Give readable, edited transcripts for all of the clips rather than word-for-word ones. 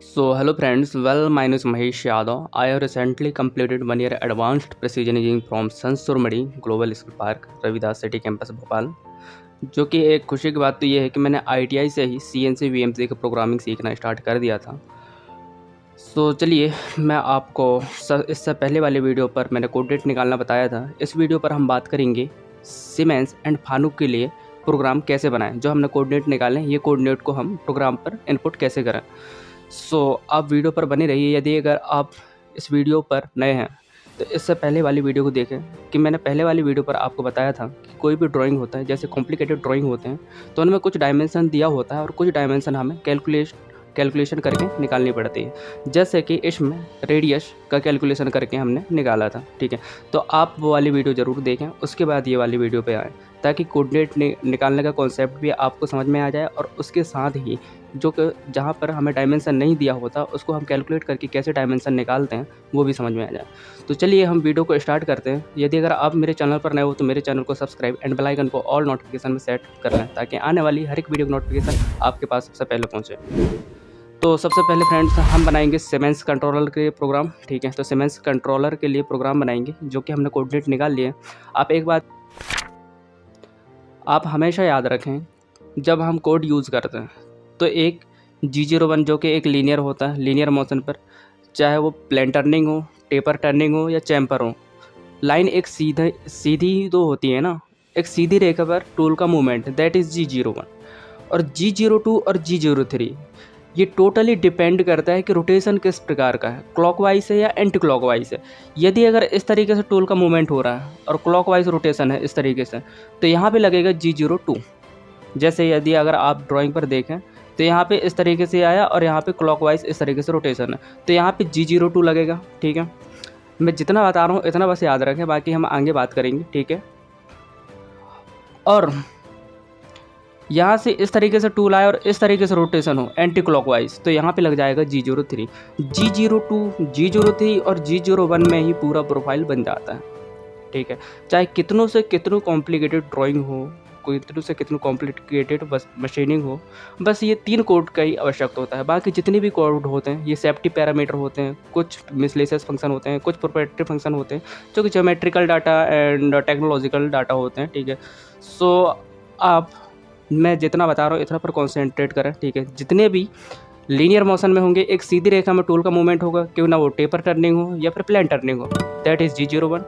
Hello friends, my name is Mahesh Yadav. I have recently completed 1 year advanced precision engineering from Sansurmadi Global Skill Park, Ravidas city campus Bhopal. जो कि एक खुशी की बात तो ये है कि मैंने ITI से ही CNC VMC का प्रोग्रामिंग सीखना स्टार्ट कर दिया था। चलिए मैं आपको इससे पहले वाले वीडियो पर मैंने कोऑर्डिनेट निकालना बताया था। इस वीडियो पर हम बात करेंगे सीमेंस एंड फानुक के लिए प्रोग्राम कैसे बनाएं। जो हमने कोऑर्डिनेट निकाले ये कोऑर्डिनेट को हम प्रोग्राम पर इनपुट कैसे करें। आप वीडियो पर बने रहिए। यदि अगर आप इस वीडियो पर नए हैं तो इससे पहले वाली वीडियो को देखें कि मैंने पहले वाली वीडियो पर आपको बताया था कि कोई भी ड्राइंग होता है, जैसे कॉम्प्लिकेटेड ड्राइंग होते हैं तो उनमें कुछ डायमेंशन दिया होता है और कुछ डायमेंशन हमें कैलकुलेशन करके निकालनी पड़ती है। जैसे कि इसमें रेडियस का कैलकुलेशन करके हमने निकाला था। ठीक है, तो आप वो वाली वीडियो ज़रूर देखें, उसके बाद ये वाली वीडियो पे आएँ ताकि कोऑर्डिनेट निकालने का कॉन्सेप्ट भी आपको समझ में आ जाए और उसके साथ ही जो कि जहाँ पर हमें डायमेंशन नहीं दिया होता उसको हम कैलकुलेट करके कैसे डायमेंशन निकालते हैं वो भी समझ में आ जाए। तो चलिए हम वीडियो को स्टार्ट करते हैं। यदि अगर आप मेरे चैनल पर नए हो तो मेरे चैनल को सब्सक्राइब एंड बेल आइकन को ऑल नोटिफिकेशन में सेट कर लें ताकि आने वाली हर एक वीडियो की नोटिफिकेशन आपके पास सबसे पहले पहुँचे। तो सबसे पहले फ्रेंड्स हम बनाएंगे सीमेंस कंट्रोलर के लिए प्रोग्राम। ठीक है, तो सीमेंस कंट्रोलर के लिए प्रोग्राम बनाएंगे जो कि हमने कोऑर्डिनेट निकाल लिए। आप एक बात आप हमेशा याद रखें, जब हम कोड यूज़ करते हैं तो एक G01 जो कि एक लीनियर होता है, लीनियर मोशन पर चाहे वो प्लेन टर्निंग हो, टेपर टर्निंग हो या चैम्पर हो, लाइन एक सीधी तो होती है ना, एक सीधी रेखा पर टूल का मूवमेंट, दैट इज़ G01। और G02 और G03 ये टोटली डिपेंड करता है कि रोटेशन किस प्रकार का है, क्लॉकवाइज है या एंटी क्लॉकवाइज है। यदि अगर इस तरीके से टूल का मूवमेंट हो रहा है और क्लॉकवाइज रोटेशन है इस तरीके से तो यहाँ पे लगेगा G02। जैसे यदि अगर आप ड्राइंग पर देखें तो यहाँ पे इस तरीके से आया और यहाँ पे क्लॉकवाइज इस तरीके से रोटेशन है तो यहाँ पे G02 लगेगा। ठीक है, मैं जितना बता रहा हूँ इतना बस याद रखें, बाकी हम आगे बात करेंगे। ठीक है, और यहाँ से इस तरीके से टूल आए और इस तरीके से रोटेशन हो एंटी क्लॉकवाइज तो यहाँ पे लग जाएगा G03। G02, G03 और G01 में ही पूरा प्रोफाइल बन जाता है। ठीक है, चाहे कितनों से कितनों कॉम्प्लिकेटेड ड्राइंग हो, कोई कितनों से कितनों कॉम्प्लिकेटेड बस मशीनिंग हो, बस ये 3 कोड का ही आवश्यकता होता है। बाकी जितने भी कोड होते हैं ये सेफ्टी पैरामीटर होते हैं, कुछ मिसलेनियस फंक्शन होते हैं, कुछ प्रोप्राइटरी फंक्शन होते हैं जो कि geometrical data and technological data होते हैं। ठीक है, आप मैं जितना बता रहा हूँ इतना पर कॉन्सेंट्रेट करें। ठीक है, जितने भी लीनियर मोशन में होंगे एक सीधी रेखा में टूल का मूवमेंट होगा, क्यों ना वो टेपर टर्निंग हो या फिर प्लेन टर्निंग हो, दैट इज़ G01।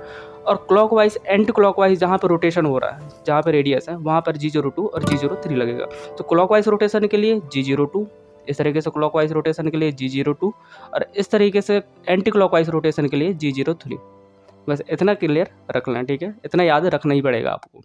और क्लॉकवाइज एंटी क्लॉकवाइज जहाँ पर रोटेशन हो रहा है, जहाँ पर रेडियस है वहाँ पर G02 और G03 लगेगा। तो क्लॉकवाइज रोटेशन के लिए G02, इस तरीके से क्लॉकवाइज रोटेशन के लिए G02 और इस तरीके से एंटी क्लॉकवाइज रोटेशन के लिए G03। बस इतना क्लियर रख लें। ठीक है, इतना याद रखना ही पड़ेगा आपको।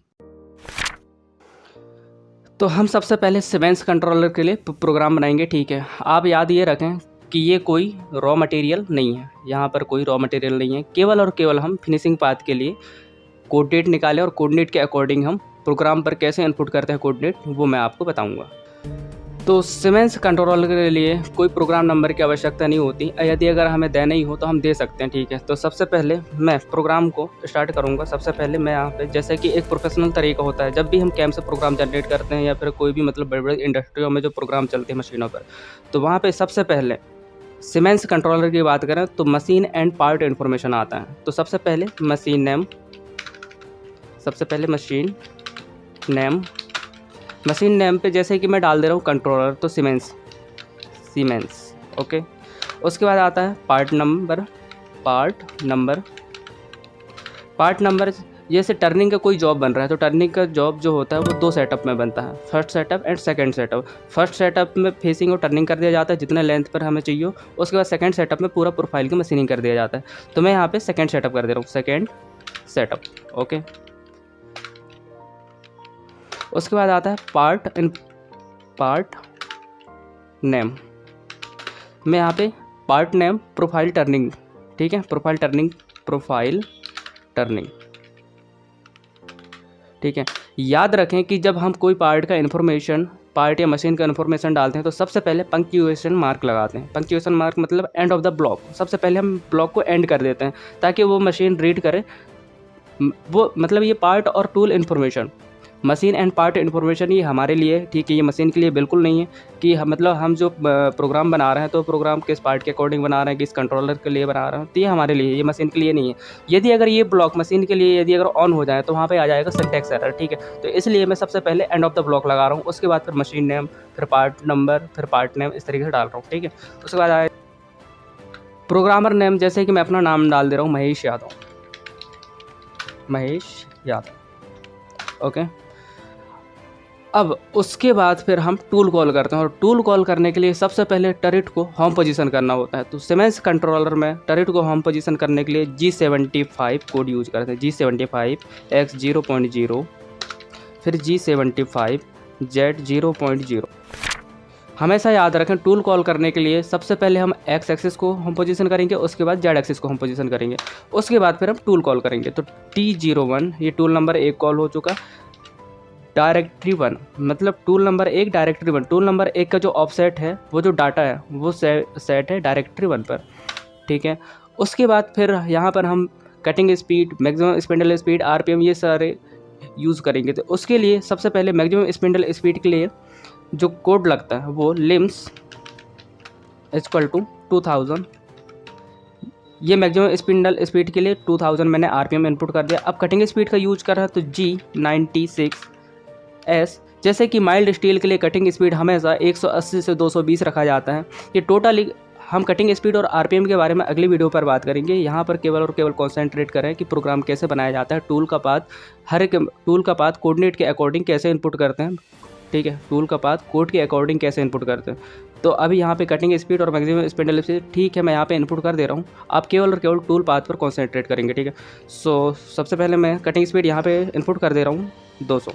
तो हम सबसे पहले सीमेंस कंट्रोलर के लिए प्रोग्राम बनाएंगे। ठीक है, आप याद ये रखें कि ये कोई रॉ मटेरियल नहीं है, यहाँ पर कोई रॉ मटेरियल नहीं है, केवल और केवल हम फिनिशिंग पाथ के लिए कोऑर्डिनेट निकालें और कोऑर्डिनेट के अकॉर्डिंग हम प्रोग्राम पर कैसे इनपुट करते हैं कोऑर्डिनेट वो मैं आपको बताऊँगा। तो सीमेंस कंट्रोलर के लिए कोई प्रोग्राम नंबर की आवश्यकता नहीं होती, यदि अगर हमें देना ही हो तो हम दे सकते हैं। ठीक है, तो सबसे पहले मैं प्रोग्राम को स्टार्ट करूंगा। सबसे पहले मैं यहाँ पे जैसे कि एक प्रोफेशनल तरीका होता है, जब भी हम कैम से प्रोग्राम जनरेट करते हैं या फिर कोई भी मतलब बड़े बड़े इंडस्ट्रियों में जो प्रोग्राम चलते हैं मशीनों पर, तो वहाँ पर सबसे पहले सीमेंस कंट्रोलर की बात करें तो मशीन एंड पार्ट इन्फॉर्मेशन आता है। तो सबसे पहले मशीन नेम, मशीन नेम पे जैसे कि मैं डाल दे रहा हूँ कंट्रोलर, तो सीमेंस। ओके, उसके बाद आता है पार्ट नंबर। जैसे टर्निंग का कोई जॉब बन रहा है तो टर्निंग का जॉब जो होता है वो 2 सेटअप में बनता है, first setup and second setup. First setup में फेसिंग और टर्निंग कर दिया जाता है जितने लेंथ पर हमें चाहिए। उसके बाद सेकंड सेटअप में पूरा प्रोफाइल की मशीनिंग कर दिया जाता है। तो मैं यहाँ पे सेकंड सेटअप कर दे रहा हूँ, सेकंड सेटअप। ओके, उसके बाद आता है पार्ट नेम। मैं यहाँ पे पार्ट नेम प्रोफाइल टर्निंग। ठीक है, प्रोफाइल टर्निंग। ठीक है, याद रखें कि जब हम कोई पार्ट या मशीन का इन्फॉर्मेशन डालते हैं तो सबसे पहले पंक्चुएशन मार्क लगाते हैं। पंक्चुएशन मार्क मतलब एंड ऑफ द ब्लॉक। सबसे पहले हम ब्लॉक को एंड कर देते हैं ताकि वो मशीन रीड करे, वो मतलब ये पार्ट और tool information machine and part information ये हमारे लिए, ठीक है, ये मशीन के लिए बिल्कुल नहीं है कि मतलब हम जो प्रोग्राम बना रहे हैं तो प्रोग्राम किस पार्ट के अकॉर्डिंग बना रहे हैं, किस कंट्रोलर के लिए बना रहे हैं, तो ये हमारे लिए, ये मशीन के लिए नहीं है। यदि अगर ये ब्लॉक मशीन के लिए यदि अगर ऑन हो जाए तो वहाँ पे आ जाएगा सिंटैक्स एरर, ठीक है। तो इसलिए मैं सबसे पहले एंड ऑफ द ब्लॉक लगा रहा हूँ, उसके बाद फिर मशीन नेम, फिर पार्ट नंबर, फिर पार्ट नेम, इस तरीके से डाल रहा हूँ, ठीक है। उसके बाद आए प्रोग्रामर नेम, जैसे कि मैं अपना नाम डाल दे रहा हूँ महेश यादव, महेश यादव, ओके। अब उसके बाद फिर हम टूल कॉल करते हैं, और टूल कॉल करने के लिए सबसे पहले टरेट को होम पोजीशन करना होता है। तो सीमेंस कंट्रोलर में टरेट को होम पोजीशन करने के लिए G75 कोड यूज करते हैं, G75 X 0.0, फिर G75 Z 0.0। हमेशा याद रखें टूल कॉल करने के लिए सबसे पहले हम एक्स एक्सिस को होम पोजीशन करेंगे, उसके बाद जेड एक्सिस को होम पोजीशन करेंगे, उसके बाद फिर हम टूल कॉल करेंगे। तो T01 ये टूल नंबर 1 कॉल हो चुका। डायरेक्टरी 1 मतलब tool number 1 directory 1, tool number 1 का जो ऑफसेट है, वो जो डाटा है वो सेट है डायरेक्टरी 1 पर, ठीक है। उसके बाद फिर यहाँ पर हम cutting speed, maximum spindle speed, RPM ये सारे यूज़ करेंगे। तो उसके लिए सबसे पहले मैक्सिमम स्पिंडल स्पीड के लिए जो कोड लगता है वो लिम्स इक्वल टू 2000, ये मैक्सिमम स्पिंडल स्पीड के लिए 2000 मैंने RPM इनपुट कर दिया। अब कटिंग स्पीड का यूज कर रहा है तो G96S, जैसे कि माइल्ड स्टील के लिए कटिंग स्पीड हमेशा 180 से 220 रखा जाता है। ये टोटली हम कटिंग स्पीड और RPM के बारे में अगली वीडियो पर बात करेंगे। यहाँ पर केवल और केवल कॉन्सेंट्रेट करें कि प्रोग्राम कैसे बनाया जाता है, टूल का पाथ, हर एक टूल का पाथ कोऑर्डिनेट के अकॉर्डिंग कैसे इनपुट करते हैं, ठीक है, टूल का पाथ कोड के अकॉर्डिंग कैसे इनपुट करते हैं। तो अभी यहाँ पे कटिंग स्पीड और मैक्सिमम स्पिंडल स्पीड, ठीक है, मैं यहाँ पे इनपुट कर दे रहा हूँ, आप केवल और केवल टूल पाथ पर कॉन्सेंट्रेट करेंगे, ठीक है। सो सबसे पहले मैं कटिंग स्पीड यहाँ पे इनपुट कर दे रहा हूँ 200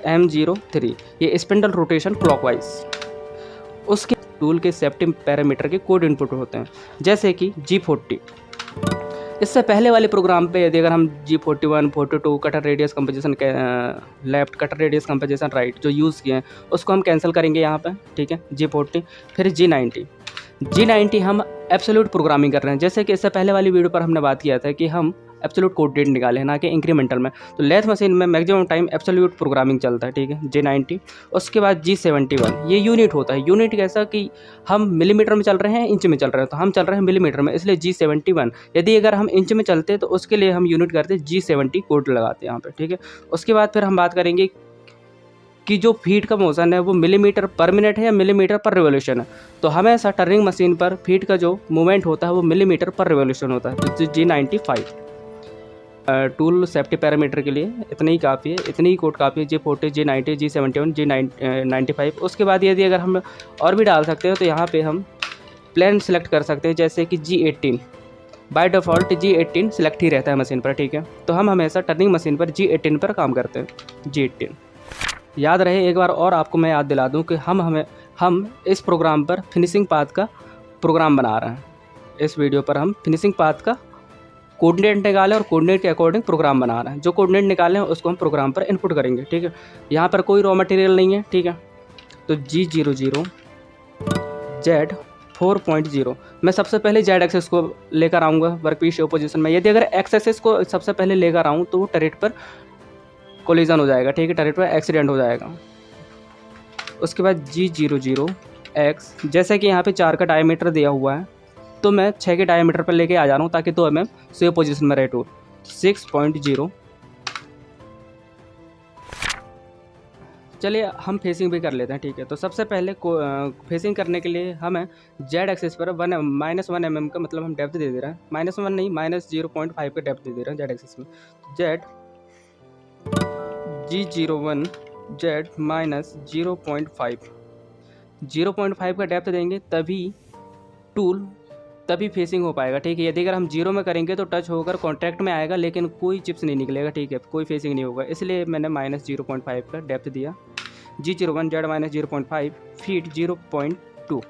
M03, ये स्पिंडल रोटेशन क्लॉकवाइज। उसके टूल के सेफ्टी पैरामीटर के कोड इनपुट होते हैं, जैसे कि G40। इससे पहले वाले प्रोग्राम पे यदि अगर हम G41, 42 कटर रेडियस कंपोजिशन के left, cutter radius composition right जो यूज़ किए हैं उसको हम कैंसिल करेंगे यहाँ पे, ठीक है, G40। फिर G90 हम एब्सोल्यूट प्रोग्रामिंग कर रहे हैं, जैसे कि इससे पहले वाली वीडियो पर हमने बात किया था कि हम एब्सोल्यूट कोऑर्डिनेट निकाले, ना कि इंक्रीमेंटल में। तो लेथ मशीन में मैक्सिमम टाइम एब्सोल्यूट प्रोग्रामिंग चलता है, ठीक है, G90। उसके बाद G71, ये यूनिट होता है। यूनिट कैसा कि हम मिलीमीटर में चल रहे हैं, इंच में चल रहे हैं, तो हम चल रहे हैं मिलीमीटर में, इसलिए G71। यदि अगर हम इंच में चलते तो उसके लिए हम यूनिट करते G70 कोड लगाते हैं यहाँ पर, ठीक है। उसके बाद फिर हम बात करेंगे कि जो फीट का मोशन है वो मिलीमीटर पर मिनट है या मिलीमीटर पर रिवोल्यूशन है। तो हमेशा टर्निंग मशीन पर फीट का जो मूवमेंट होता है वो मिलीमीटर पर रिवोल्यूशन होता है। तो G95 टूल सेफ्टी पैरामीटर के लिए इतनी ही काफ़ी है, इतनी ही कोड काफ़ी है। G40, G90, G71, G95। उसके बाद यदि अगर हम और भी डाल सकते हैं तो यहाँ पे हम प्लान सेलेक्ट कर सकते हैं, जैसे कि G18। By default G18 select ही रहता है मशीन पर, ठीक है। तो हम हमेशा टर्निंग मशीन पर G18 पर काम करते हैं, G18। याद रहे, एक बार और आपको मैं याद दिला दूं कि हम इस प्रोग्राम पर फिनिशिंग पाथ का प्रोग्राम बना रहे हैं। इस वीडियो पर हम फिनिशिंग पाथ का कोऑर्डिनेट निकालें और कोऑर्डिनेट के अकॉर्डिंग प्रोग्राम बना रहे हैं। जो कोऑर्डिनेट निकालें उसको हम प्रोग्राम पर इनपुट करेंगे, ठीक है। यहाँ पर कोई रॉ मटेरियल नहीं है, ठीक है। तो G00 Z 4.0 मैं सबसे पहले जेड एक्सेस को लेकर आऊँगा वर्कपीस पोजीशन में। यदि अगर एक्स एक्सेस को सबसे पहले लेकर आऊँ तो वो टरेट पर कोलिजन हो जाएगा, ठीक है, टरेट पर एक्सीडेंट हो जाएगा। उसके बाद G00 X, जैसे कि यहाँ पे 4 का डायमीटर दिया हुआ है तो मैं 6 के डायमीटर पर लेके आ जा रहा हूँ ताकि 2 mm सेव पोजीशन में रहे टूल। 6.0। चलिए हम फेसिंग भी कर लेते हैं, ठीक है। तो सबसे पहले फेसिंग करने के लिए हमें जेड एक्सिस पर -1 mm का मतलब हम डेप्थ दे दे रहे हैं, -1 नहीं -0.5 का डेप्थ दे रहे हैं जेड एक्सिस में। जेड G01 Z -0.5 का डेप्थ देंगे तभी फेसिंग हो पाएगा, ठीक है। यदि अगर हम 0 में करेंगे तो टच होकर कॉन्टैक्ट में आएगा लेकिन कोई चिप्स नहीं निकलेगा, ठीक है, कोई फेसिंग नहीं होगा, इसलिए मैंने -0.5 का डेप्थ दिया। G01 Z -0.5, feet 0.2।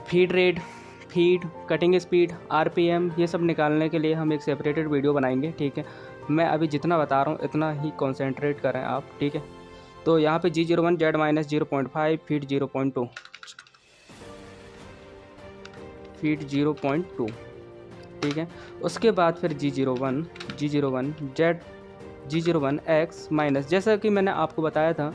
Feed rate, feed, cutting speed, RPM ये सब निकालने के लिए हम एक सेपरेटेड वीडियो बनाएंगे, ठीक है। मैं अभी जितना बता रहा हूँ इतना ही कॉन्सेंट्रेट करें आप, ठीक है। तो यहाँ पे G01 Z -0.5, फीट 0.2, फीट 0.2, ठीक है। उसके बाद फिर G01 Z G01 X minus, जैसा कि मैंने आपको बताया था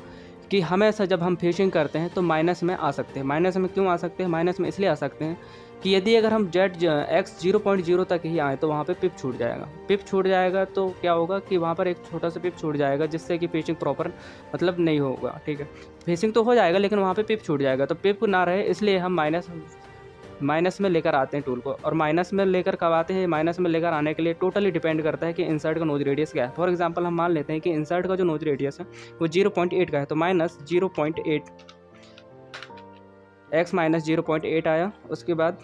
कि हमेशा जब हम फिशिंग करते हैं तो माइनस में आ सकते हैं। माइनस में क्यों आ सकते हैं? माइनस में इसलिए आ सकते हैं कि यदि अगर हम x 0.0 तक ही आए तो वहाँ पे पिप छूट जाएगा। पिप छूट जाएगा तो क्या होगा कि वहाँ पर एक छोटा सा पिप छूट जाएगा, जिससे कि फिशिंग प्रॉपर मतलब नहीं होगा, ठीक है। फिशिंग तो हो जाएगा लेकिन वहाँ पे पिप छूट जाएगा। तो पिप ना रहे इसलिए हम माइनस में लेकर आते हैं टूल को। और माइनस में लेकर कब आते हैं? माइनस में लेकर आने के लिए टोटली डिपेंड करता है कि इंसर्ट का नोज रेडियस क्या है। फॉर एग्जांपल हम मान लेते हैं कि इंसर्ट का जो नोज रेडियस है वो 0.8 का है, तो माइनस 0.8 x माइनस 0.8 आया। उसके बाद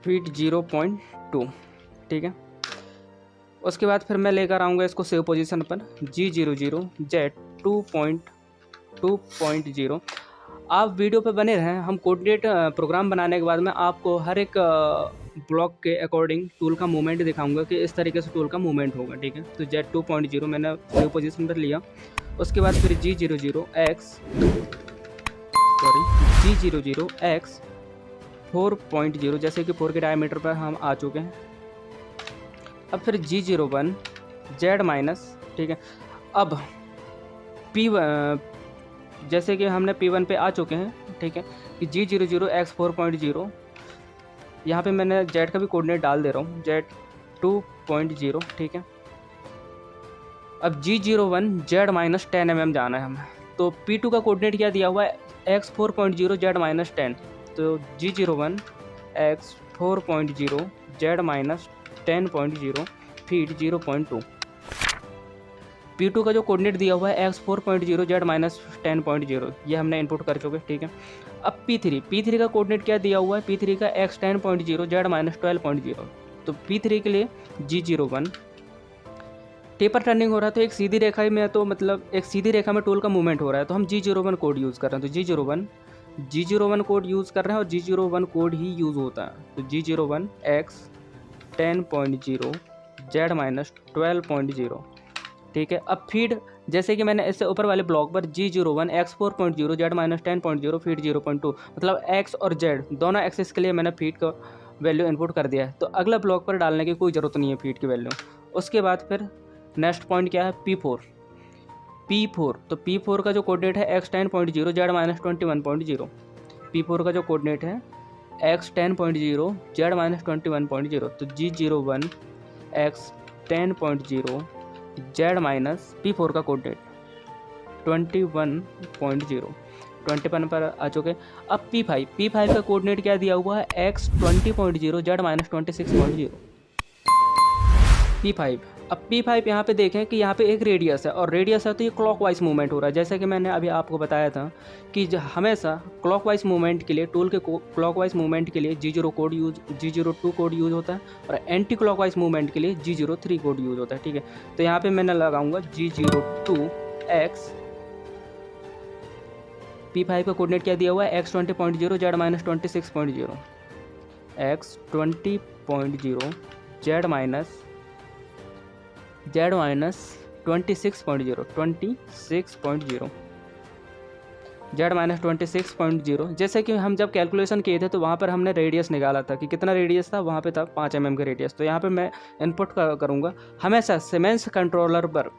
फीट 0.2, ठीक है। उसके बाद फिर मैं लेकर आऊँगा इसको सेव पोजीशन पर G00 Z 2.2.0। आप वीडियो पे बने रहें, हम कोऑर्डिनेट प्रोग्राम बनाने के बाद में आपको हर एक ब्लॉक के अकॉर्डिंग टूल का मूवमेंट दिखाऊंगा कि इस तरीके से टूल का मूवमेंट होगा, ठीक है। तो Z 2.0 मैंने सेव पोजीशन पर लिया। उसके बाद फिर G00 X 4.0, जैसे कि 4 के डायमीटर पर हम आ चुके हैं। अब फिर G01 Z माइनस, ठीक है। अब P1, जैसे कि हमने P1 पे आ चुके हैं, ठीक है, कि G00 X 4.0, यहाँ पे मैंने Z का भी कोऑर्डिनेट डाल दे रहा हूँ, Z 2.0, ठीक है। अब G01 Z माइनस 10 mm जाना है हमें। तो P2 का कोऑर्डिनेट क्या दिया हुआ है? X 4.0 Z minus 10। तो G01 X 4.0 Z minus 10.0 feet 0.2। P2 का जो कोऑर्डिनेट दिया हुआ है X 4.0 Z माइनस 10.0, ये हमने इनपुट कर चुके, ठीक है। अब P3 का कोऑर्डिनेट क्या दिया हुआ है? P3 का X 10.0 Z माइनस 12.0। तो P3 के लिए G01 टेपर टर्निंग हो रहा है, तो एक सीधी रेखा में, तो मतलब एक सीधी रेखा में टूल का मूवमेंट हो रहा है, तो हम G01 कोड यूज़ कर रहे हैं। तो G01 कोड यूज़ कर रहे हैं और G01 कोड ही यूज़ होता है। तो G01 X 10.0 Z माइनस 12.0, ठीक है। अब फीड, जैसे कि मैंने इससे ऊपर वाले ब्लॉक पर G01 X 4.0 Z minus 10.0 feed 0.2, मतलब X और Z दोनों एक्सिस के लिए मैंने फीड का वैल्यू इनपुट कर दिया है। तो अगला ब्लॉक पर डालने की कोई ज़रूरत नहीं है फीड की वैल्यू। उसके बाद फिर नेक्स्ट पॉइंट क्या है? P4। तो P4 का जो कोऑर्डिनेट है X 10.0 Z माइनस 21.0। P4 का जो कोऑर्डिनेट है X 10.0 Z माइनस 21.0। तो G01 X 10.0 Z minus P4 का कोऑर्डिनेट 21.0, 21 पर आ चुके। अब P5 का कोऑर्डिनेट क्या दिया हुआ है? X 20.0 Z minus 26.0 P5। अब P5 यहाँ पे देखें कि यहाँ पे एक रेडियस है, और रेडियस है तो ये क्लॉकवाइज मूवमेंट हो रहा है। जैसे कि मैंने अभी आपको बताया था कि हमेशा क्लॉकवाइज मूवमेंट के लिए, टूल के क्लॉकवाइज मूवमेंट के लिए G02 कोड यूज़ होता है, और एंटी क्लॉकवाइज मूवमेंट के लिए G03 कोड यूज़ होता है, ठीक है। तो यहाँ पे मैंने लगाऊंगा G02 X। P5 का कोऑर्डिनेट क्या दिया हुआ है? X 20.0 Z minus 26.0, X 20.0 Z minus 26.0 Z minus 26.0। जैसे कि हम जब कैलकुलेशन किए थे तो वहाँ पर हमने रेडियस निकाला था कि कितना रेडियस था, वहाँ पे था 5 mm का रेडियस। तो यहाँ पे मैं इनपुट करूँगा। हमेशा सीमेंस कंट्रोलर पर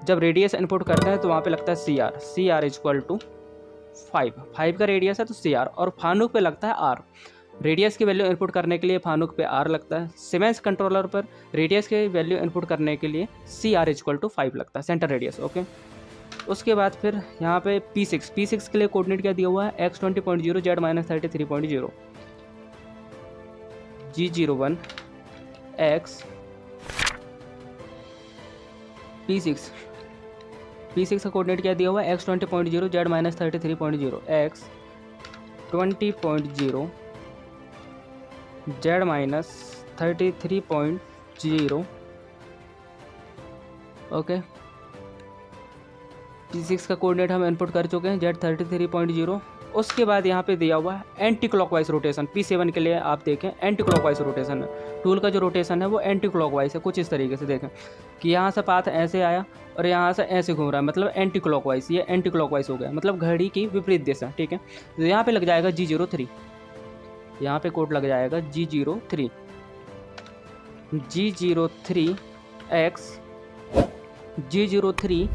जब रेडियस इनपुट करते हैं तो वहाँ पे लगता है CR इक्वल टू 5 का रेडियस है तो CR, और फानुक पे लगता है R। रेडियस की वैल्यू इनपुट करने के लिए फानुक पे R लगता है। सीमेंस कंट्रोलर पर रेडियस की वैल्यू इनपुट करने के लिए CR इक्वल टू 5 लगता है, सेंटर रेडियस, ओके। उसके बाद फिर यहाँ पे P6 के लिए कोऑर्डिनेट क्या दिया हुआ है? X 20.0 Z minus 33.0 G01 X P6 का कोऑर्डिनेट क्या दिया हुआ है? X 20.0 Z minus 33.0 X 20.0 Z minus 33.0, okay. P6 का कोऑर्डिनेट हम इनपुट कर चुके हैं, Z 33.0। उसके बाद यहाँ पे दिया हुआ है एंटी क्लॉकवाइज रोटेशन। P7 के लिए आप देखें एंटी क्लॉकवाइज रोटेशन है, टूल का जो रोटेशन है वो एंटी क्लॉकवाइज है। कुछ इस तरीके से देखें कि यहाँ से पाथ ऐसे आया और यहाँ से ऐसे घूम रहा है, मतलब एंटी क्लॉकवाइज। ये एंटी क्लॉकवाइज हो गया, मतलब घड़ी की विपरीत दिशा, ठीक है। तो यहाँ पे लग जाएगा G03, यहाँ पे कोड लग जाएगा G03 X G03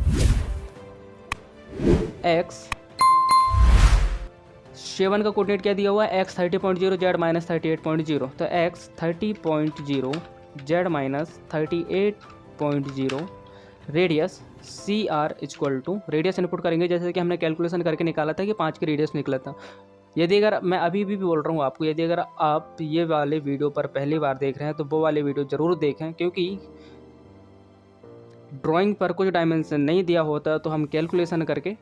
X 7 का कोऑर्डिनेट क्या दिया हुआ है, X 30.0 Z माइनस 38.0, तो X 30.0 Z minus 38.0 radius CR equal to, radius input करेंगे जैसे कि हमने कैलकुलेशन करके निकाला था कि 5 की रेडियस निकला था। यदि अगर मैं अभी भी बोल रहा हूँ आपको, यदि अगर आप ये वाले वीडियो पर पहली बार देख रहे हैं तो वो वाले वीडियो ज़रूर देखें, क्योंकि ड्राइंग पर कुछ डायमेंशन नहीं दिया होता तो हम कैलकुलेशन करके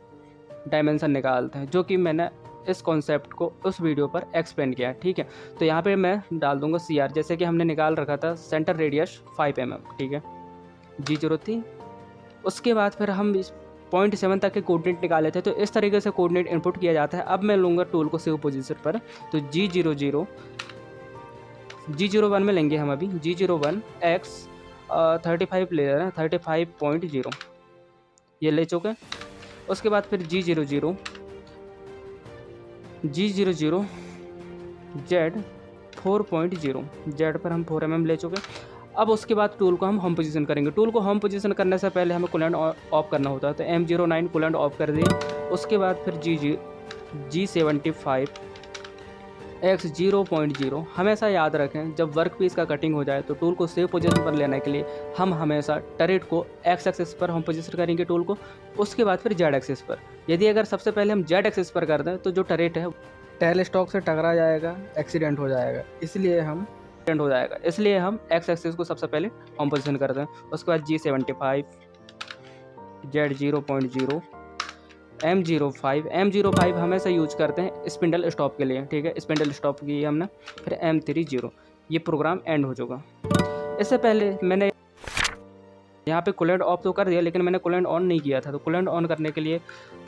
डायमेंशन निकालते हैं, जो कि मैंने इस कॉन्सेप्ट को उस वीडियो पर एक्सप्लेन किया है। ठीक है, तो यहाँ पे मैं डाल दूंगा CR, जैसे कि हमने निकाल रखा था सेंटर रेडियस 5 mm। ठीक है, G03। उसके बाद फिर हम 0.7 तक के कोऑर्डिनेट निकाले थे, तो इस तरीके से कोऑर्डिनेट इनपुट किया जाता है। अब मैं लूँगा टूल को सेव पोजीशन पर, तो G01 में लेंगे हम अभी, G01 X 35 ले रहे हैं, 35.0 ये ले चुके। उसके बाद फिर G00 Z 4.0 Z पर हम 4 mm ले चुके। अब उसके बाद टूल को हम होम पोजीशन करेंगे। टूल को होम पोजीशन करने से पहले हमें कूलेंट ऑफ करना होता है, तो M09 कूलेंट ऑफ कर दिए। उसके बाद फिर G75 X 0.0। हमेशा याद रखें, जब वर्क पीस का कटिंग हो जाए तो टूल को सेव पोजीशन पर लेने के लिए हम हमेशा टरेट को X एक्सिस पर हम पोजीशन करेंगे टूल को, उसके बाद फिर Z एक्सिस पर। यदि अगर सबसे पहले हम Z एक्सिस पर कर दें तो जो टरेट है टेल स्टॉक से टकरा जाएगा, एक्सीडेंट हो जाएगा, इसलिए हम X एक्सिस को सबसे पहले हम पोजीशन करते हैं। उसके बाद G75 Z 0.0 M05 हमेशा यूज करते हैं स्पिंडल स्टॉप के लिए। ठीक है, स्पिंडल स्टॉप की हमने, फिर M30। ये प्रोग्राम एंड हो चुका। इससे पहले मैंने यहाँ पे कूलेंट ऑफ तो कर दिया, लेकिन मैंने कूलेंट ऑन नहीं किया था, तो कूलेंट ऑन करने के लिए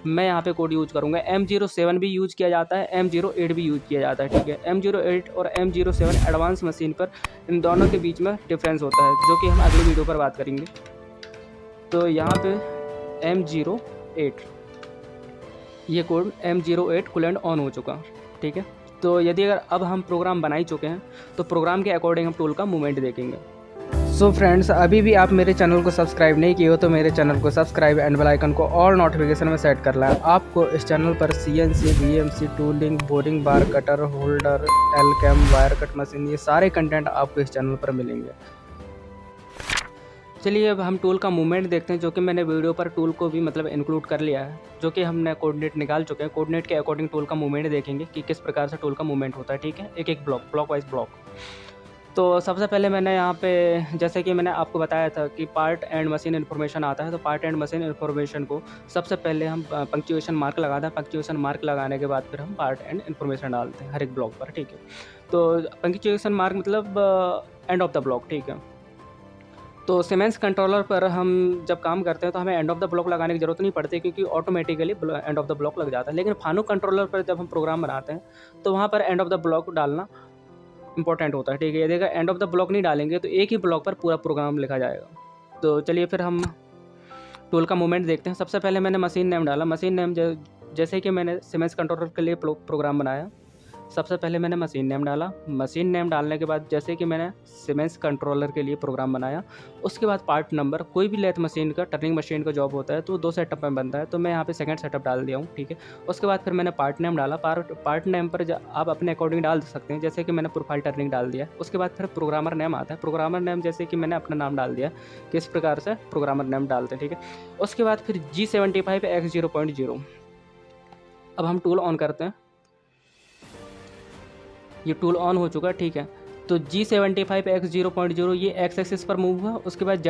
मैं यहाँ पे कोड यूज करूँगा। M07 भी यूज किया जाता है, M08 भी यूज किया जाता है। ठीक है, M08 और M07 एडवांस मशीन पर इन दोनों के बीच में डिफरेंस होता है, जो कि हम अगली वीडियो पर बात करेंगे। तो यहाँ पे M08 ये कोड M08 कूलेंट ऑन हो चुका। ठीक है, तो यदि अगर अब हम प्रोग्राम बना ही चुके हैं तो प्रोग्राम के अकॉर्डिंग हम टूल का मूवमेंट देखेंगे। सो फ्रेंड्स, अभी भी आप मेरे चैनल को सब्सक्राइब नहीं किए हो तो मेरे चैनल को सब्सक्राइब एंड बेल आइकन को ऑल नोटिफिकेशन में सेट कर लें। आपको इस चैनल पर CNC, VMC, tooling, boring, bar cutter, holder, एलकैम, वायर कट मशीन, ये सारे कंटेंट आपको इस चैनल पर मिलेंगे। चलिए अब हम टूल का मूवमेंट देखते हैं, जो कि मैंने वीडियो पर टूल को भी मतलब इंक्लूड कर लिया है, जो कि हमने कोऑर्डिनेट निकाल चुके हैं। कोऑर्डिनेट के अकॉर्डिंग टूल का मूवमेंट देखेंगे कि किस प्रकार से टूल का मूवमेंट होता है। ठीक है, एक एक ब्लॉक वाइज ब्लॉक। तो सबसे पहले मैंने यहाँ पे, जैसे कि मैंने आपको बताया था कि पार्ट एंड मशीन इन्फॉर्मेशन आता है, तो पार्ट एंड मशीन इन्फॉर्मेशन को सबसे पहले हम पंक्चुएशन मार्क लगाते हैं। पंक्चुएशन मार्क लगाने के बाद फिर हम पार्ट एंड इन्फॉर्मेशन डालते हैं हर एक ब्लॉक पर। ठीक है, तो पंक्चुएशन मार्क मतलब एंड ऑफ द ब्लॉक। ठीक है, तो सीमेंस कंट्रोलर पर हम जब काम करते हैं तो हमें एंड ऑफ द ब्लॉक लगाने की ज़रूरत नहीं पड़ती, क्योंकि automatically end of the block लग जाता है। लेकिन फानुक कंट्रोलर पर जब हम प्रोग्राम बनाते हैं तो वहाँ पर एंड ऑफ द ब्लॉक डालना इंपॉर्टेंट होता है। ठीक है, यदि अगर एंड ऑफ द ब्लॉक नहीं डालेंगे तो एक ही ब्लॉक पर पूरा प्रोग्राम लिखा जाएगा। तो चलिए फिर हम टूल का मूवमेंट देखते हैं। सबसे पहले मैंने मशीन नेम डाला। मशीन नेम जैसे कि मैंने सीमेंस कंट्रोलर के लिए प्रोग्राम बनाया, सबसे पहले मैंने मशीन नेम डाला। मशीन नेम डालने के बाद जैसे कि मैंने सीमेंस कंट्रोलर के लिए प्रोग्राम बनाया, उसके बाद पार्ट नंबर, कोई भी लेथ मशीन का, टर्निंग मशीन का जॉब होता है तो 2 सेटअप में बनता है, तो मैं यहाँ पे सेकंड सेटअप डाल दिया हूँ। ठीक है, उसके बाद फिर मैंने पार्ट नेम डाला। पार्ट नेम पर आप अपने अकॉर्डिंग डाल सकते हैं, जैसे कि मैंने प्रोफाइल टर्निंग डाल दिया। उसके बाद फिर प्रोग्रामर नेम आता है। प्रोग्रामर नेम जैसे कि मैंने अपना नाम डाल दिया, किस प्रकार से प्रोग्रामर नेम डालते हैं। ठीक है, उसके बाद फिर G75 X 0.0। अब हम टूल ऑन करते हैं, ये टूल ऑन हो चुका है। ठीक है, तो G75 X 0.0 ये X एक्सिस पर मूव हुआ। उसके बाद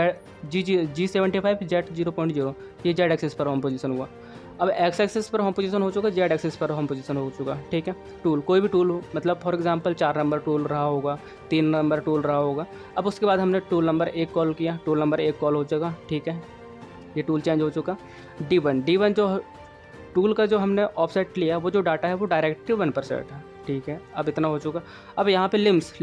G75 Z 0.0 ये Z एक्सिस पर होम पोजीशन हुआ। अब X एक्सिस पर होम पोजीशन हो चुका, Z एक्सिस पर होम पोजीशन हो चुका। ठीक है, टूल कोई भी टूल हो, मतलब फॉर एग्जांपल 4 नंबर टूल रहा होगा, 3 नंबर टूल रहा होगा। अब उसके बाद हमने टूल नंबर 1 कॉल किया, टूल नंबर 1 कॉल हो चुका। ठीक है, ये टूल चेंज हो चुका। D1 जो टूल का जो हमने ऑफसेट लिया, वो जो डाटा है वो डायरेक्टली 1% है। ठीक है, अब इतना हो चुका। अब यहाँ पे लिम्स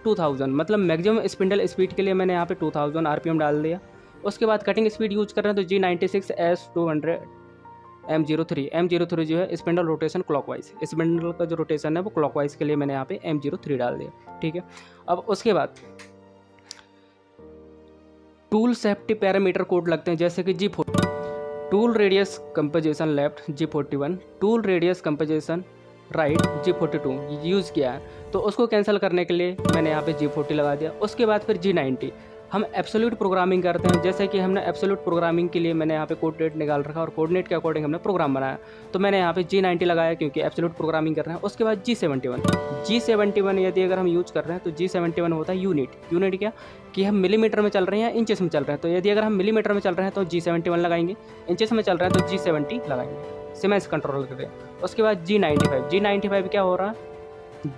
2000, मतलब मैक्सिमम स्पिंडल स्पीड के लिए मैंने यहाँ पे 2000 RPM डाल दिया। उसके बाद कटिंग स्पीड यूज कर रहे हैं तो G96 S200 M03 जो है स्पिंडल रोटेशन क्लॉकवाइज, स्पिंडल का जो रोटेशन है वो क्लॉकवाइज के लिए मैंने यहाँ पे M03 डाल दिया। ठीक है, अब उसके बाद टूल सेफ्टी पैरामीटर कोड लगते हैं, जैसे कि G40, tool radius composition left G41, tool radius composition right G42 use किया है। तो उसको कैंसिल करने के लिए मैंने यहाँ पे G40 लगा दिया। उसके बाद फिर G90 हम एब्सोल्यूट प्रोग्रामिंग करते हैं, जैसे कि हमने एब्सोल्यूट प्रोग्रामिंग के लिए मैंने यहाँ पे कोऑर्डिनेट निकाल रखा और कोऑर्डिनेट के अकॉर्डिंग हमने प्रोग्राम बनाया। तो मैंने यहाँ पे G90 लगाया क्योंकि एब्सोल्यूट प्रोग्रामिंग कर रहे हैं। उसके बाद G71 यदि अगर हम यूज कर रहे हैं तो G71 होता है यूनिट क्या कि हम मिलीमीटर में चल रहे हैं या इंचेस में चल रहे हैं। तो यदि अगर हम मिलीमीटर में चल रहे हैं तो G71 लगाएंगे, इंचेस में चल रहे हैं तो G70 लगाएंगे, सिमेंस कंट्रोल करके। उसके बाद G95 क्या हो रहा है,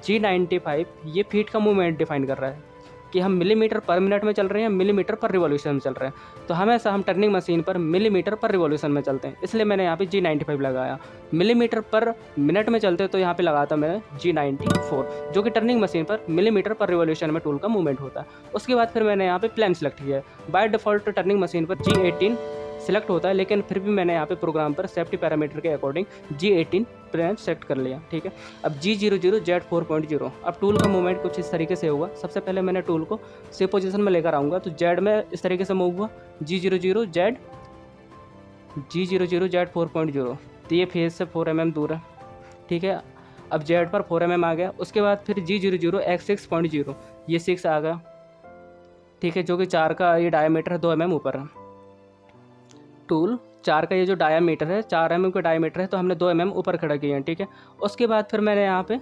G95 ये फीट का मूवमेंट डिफाइन कर रहा है कि हम मिलीमीटर पर मिनट में चल रहे हैं, मिलीमीटर पर रिवॉल्यूशन में चल रहे हैं। तो हमेशा हम टर्निंग मशीन पर मिलीमीटर पर रिवॉल्यूशन में चलते हैं, इसलिए मैंने यहाँ पे G95 लगाया। मिलीमीटर पर मिनट में चलते तो यहाँ पे लगाता मैंने G94, जो कि टर्निंग मशीन पर मिलीमीटर पर रिवॉल्यूशन में टूल का मूवमेंट होता है। उसके बाद फिर मैंने यहाँ पे प्लेन सेलेक्ट किया है। बाय डिफ़ॉल्ट टर्निंग मशीन पर G18 सिलेक्ट होता है, लेकिन फिर भी मैंने यहाँ पे प्रोग्राम पर सेफ्टी पैरामीटर के अकॉर्डिंग G18 प्लेन सेलेक्ट कर लिया, ठीक है। अब G00 Z4.0, अब टूल का मूवमेंट कुछ इस तरीके से होगा। सबसे पहले मैंने टूल को सेफ पोजीशन में लेकर आऊँगा, तो Z में इस तरीके से मूव हुआ G00 Z4.0, तो ये फेज से 4 mm दूर है, ठीक है। अब Z पर 4 mm आ गया। उसके बाद फिर G00 X6.0, ये 6 आ गया, ठीक है, जो कि 4 का ये डायमीटर है, 2 mm ऊपर है। टूल 4 का ये जो डायामीटर है, 4 mm का डायमीटर है, तो हमने 2 mm ऊपर खड़ा किया है, ठीक है। उसके बाद फिर मैंने यहाँ पे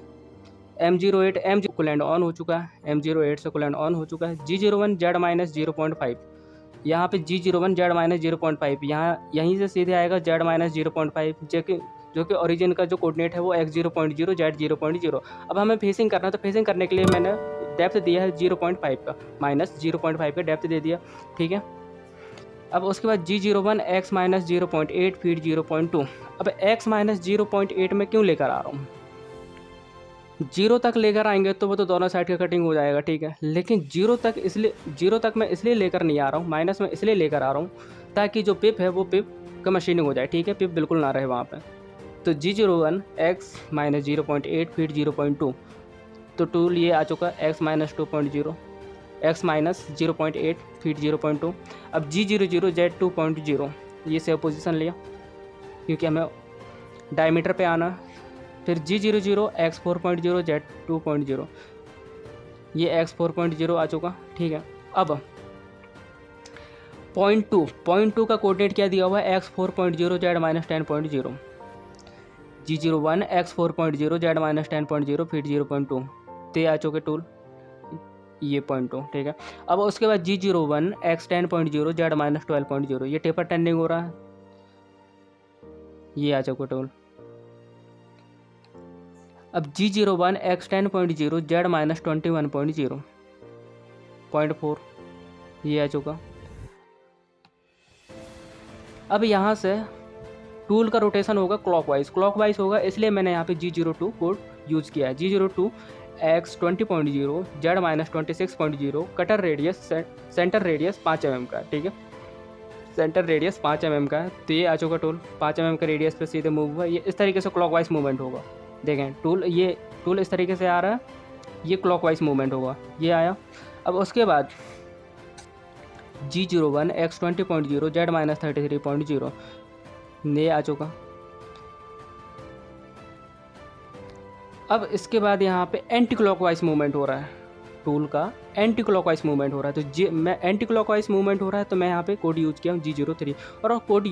M08 कूलेंट ऑन हो चुका है, M08 से कूलेंट ऑन हो चुका है। G01 Z-0.5, यहाँ पे G01 Z-0.5, यहाँ यहीं से सीधे आएगा Z-0.5, जो कि ओरिजिन का जो कोऑर्डिनेट है वो X0.0 Z0.0। अब हमें फेसिंग करना है, तो फेसिंग करने के लिए मैंने डेप्थ दिया है 0.5 का, -0.5 का डेप्थ दे दिया, ठीक है। अब उसके बाद G01 X-0.8 फीट 0.2। अब X-0.8 में क्यों लेकर आ रहा हूँ, 0 तक लेकर आएंगे तो वो तो दोनों साइड का कटिंग हो जाएगा, ठीक है। लेकिन 0 तक मैं इसलिए लेकर नहीं आ रहा हूँ, माइनस में इसलिए लेकर आ रहा हूँ ताकि जो पिप है वो पिप का मशीनिंग हो जाए, ठीक है, पिप बिल्कुल ना रहे वहाँ पे। तो G01 X-0.8 फीट 0.2, तो टूल ये आ चुका X-2.0 X-0.8 फीट 0.2। अब G00 Z2.0, ये सेव पोजीशन लिया क्योंकि हमें डायमीटर पे आना। फिर G00 X4.0 Z2.0, ये X4.0 आ चुका, ठीक है। अब पॉइंट टू का कोऑर्डिनेट क्या दिया हुआ है, X4.0 Z-10.0, G01 X4.0 Z-10.0 feet 0.2, ते आ चुके टूल, ये 0.2, ठीक है। अब उसके बाद G01 X10.0 Z-12.0, ये टेपर टर्निंग हो रहा है, ये आ चुका टूल। अब G01 X10.0 Z-21.0 0.4, ये आ चुका। अब यहाँ से टूल का रोटेशन होगा क्लॉकवाइज होगा, इसलिए मैंने यहाँ पे G02 कोड यूज़ किया है। G02 X20.0 Z-26.0, cutter radius centre radius 5 mm का, ठीक है, सेंटर रेडियस 5 mm का है। तो ये आ चुका टूल 5 mm का रेडियस पे सीधे मूव हुआ। ये इस तरीके से क्लॉकवाइज मूवमेंट होगा, देखें टूल इस तरीके से आ रहा है, ये क्लॉकवाइज मूवमेंट होगा, ये आया। अब उसके बाद G01 X20.0 Z-33.0, ये आ चुका। अब इसके बाद यहाँ पे एंटी क्लॉकवाइज मूवमेंट हो रहा है, टूल का एंटी क्लॉकवाइज मूवमेंट हो रहा है। तो मैं एंटी क्लॉकवाइज मूवमेंट हो रहा है तो मैं यहाँ पे कोड यूज़ किया हूँ G03, और कोड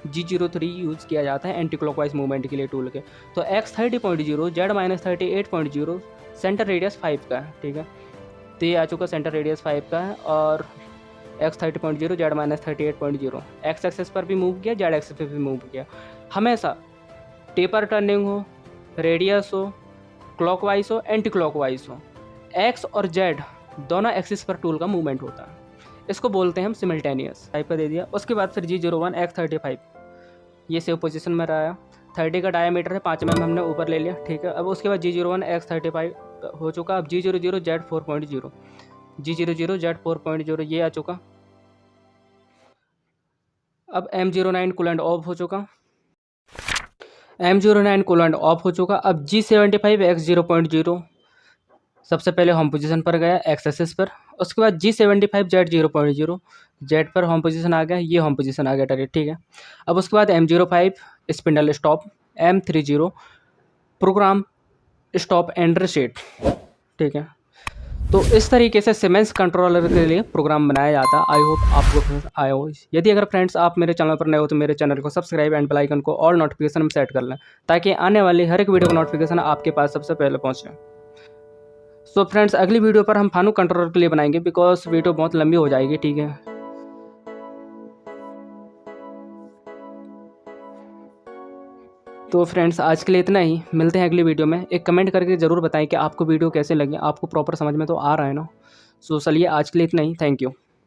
G03 यूज़ किया जाता है एंटी क्लॉकवाइज मूवमेंट के लिए टूल के। तो X30.0 Z-38.0 सेंटर रेडियस 5 का है, ठीक है, तो ये आ चुका सेंटर रेडियस 5 का है। और X30.0 Z-38.0 एक्स एक्सेस पर भी मूव किया, जेड एक्सेस पर भी मूव किया। हमेशा टेपर टर्निंग हो, रेडियस हो, क्लॉकवाइज हो, एंटी क्लॉकवाइज हो, एक्स और जेड दोनों एक्सिस पर टूल का मूवमेंट होता है, इसको बोलते हैं हम सिमल्टेनियस। टाइप पर दे दिया। उसके बाद फिर G01 X35, ये सेव पोजीशन में रहा, 30 का डायमीटर है, 5 mm हमने ऊपर ले लिया, ठीक है। अब उसके बाद G01 X35 हो चुका। अब G00 Z4.0, G00 Z4.0, ये आ चुका। अब M09 कूलेंट ऑफ हो चुका, M09 कूलेंट ऑफ हो चुका। अब G75 X0.0, सबसे पहले होम पोजीशन पर गया एक्स एक्सिस पर, उसके बाद G75 Z 0.0 जेड पर होम पोजीशन आ गया, ये होम पोजीशन आ गया डायरेक्ट, ठीक है। अब उसके बाद M05 spindle stop, M30 program stop and reset, ठीक है। तो इस तरीके से सीमेंस कंट्रोलर के लिए प्रोग्राम बनाया जाता है। आई होप आपको पसंद आया हो। यदि अगर फ्रेंड्स आप मेरे चैनल पर नए हो तो मेरे चैनल को सब्सक्राइब एंड बेल आइकन को ऑल नोटिफिकेशन में सेट कर लें, ताकि आने वाली हर एक वीडियो का नोटिफिकेशन आपके पास सबसे पहले पहुंचे। सो फ्रेंड्स अगली वीडियो पर हम फानू कंट्रोलर के लिए बनाएंगे, बिकॉज वीडियो बहुत लंबी हो जाएगी, ठीक है। तो फ्रेंड्स आज के लिए इतना ही, मिलते हैं अगली वीडियो में। एक कमेंट करके ज़रूर बताएं कि आपको वीडियो कैसे लगी, आपको प्रॉपर समझ में तो आ रहा है ना। सो चलिए आज के लिए इतना ही, थैंक यू।